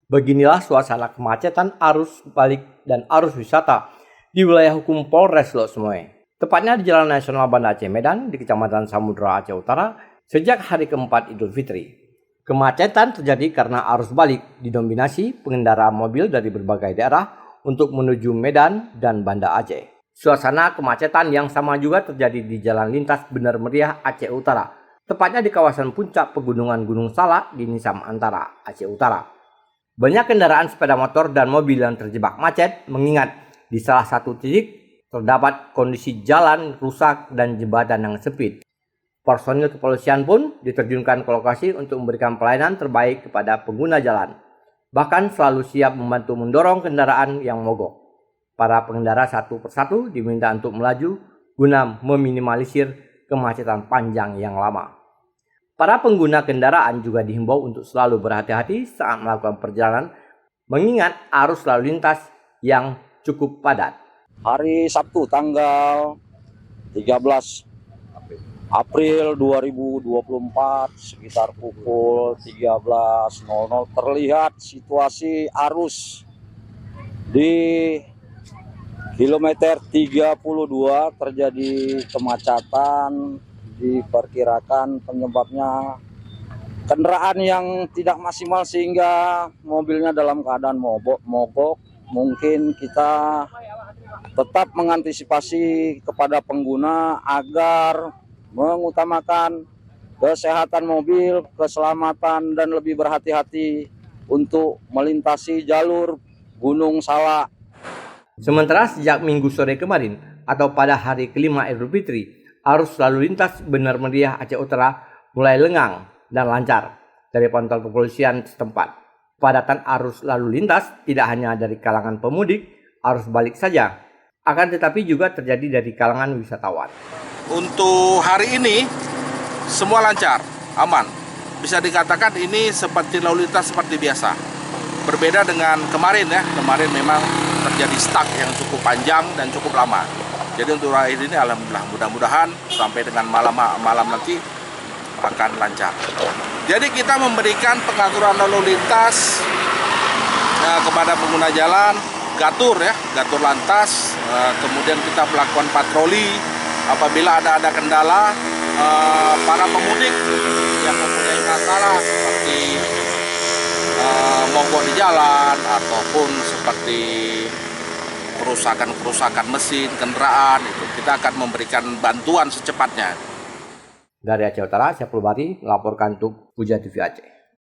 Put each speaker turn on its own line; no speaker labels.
Beginilah suasana kemacetan arus balik dan arus wisata di wilayah hukum Polres Lok Sumoy. Tepatnya di Jalan Nasional Banda Aceh Medan di Kecamatan Samudra Aceh Utara sejak hari keempat Idul Fitri. Kemacetan terjadi karena arus balik didominasi pengendara mobil dari berbagai daerah untuk menuju Medan dan Banda Aceh. Suasana kemacetan yang sama juga terjadi di Jalan Lintas Bener Meriah Aceh Utara, tepatnya di kawasan puncak pegunungan Gunung Salak di Nisam Antara, Aceh Utara. Banyak kendaraan sepeda motor dan mobil yang terjebak macet mengingat di salah satu titik terdapat kondisi jalan rusak dan jembatan yang sempit. Personil kepolisian pun diterjunkan ke lokasi untuk memberikan pelayanan terbaik kepada pengguna jalan. Bahkan selalu siap membantu mendorong kendaraan yang mogok. Para pengendara satu persatu diminta untuk melaju guna meminimalisir kemacetan panjang yang lama. Para pengguna kendaraan juga dihimbau untuk selalu berhati-hati saat melakukan perjalanan mengingat arus lalu lintas yang cukup padat.
Hari Sabtu tanggal 13 April 2024 sekitar pukul 13.00 terlihat situasi arus di kilometer 32 terjadi kemacetan. Diperkirakan penyebabnya kendaraan yang tidak maksimal sehingga mobilnya dalam keadaan mogok. Mungkin kita tetap mengantisipasi kepada pengguna agar mengutamakan kesehatan mobil, keselamatan dan lebih berhati-hati untuk melintasi jalur Gunung Salak.
Sementara sejak Minggu sore kemarin atau pada hari kelima Idul Fitri, arus lalu lintas Bener Meriah Aceh Utara mulai lengang dan lancar dari pantauan kepolisian setempat. Padatan arus lalu lintas tidak hanya dari kalangan pemudik, arus balik saja, akan tetapi juga terjadi dari kalangan wisatawan.
Untuk hari ini semua lancar, aman. Bisa dikatakan ini seperti lalu lintas seperti biasa. Berbeda dengan kemarin ya, kemarin memang terjadi stuck yang cukup panjang dan cukup lama. Jadi untuk hari ini alhamdulillah mudah-mudahan sampai dengan malam nanti akan lancar. Jadi kita memberikan pengaturan lalu lintas kepada pengguna jalan, gatur lantas, kemudian kita melakukan patroli apabila ada kendala para pemudik yang mempunyai masalah seperti mogok di jalan ataupun seperti kerusakan mesin, kendaraan, itu kita akan memberikan bantuan secepatnya.
Dari Aceh Utara, Syafrul Bari melaporkan untuk Puja TV Aceh.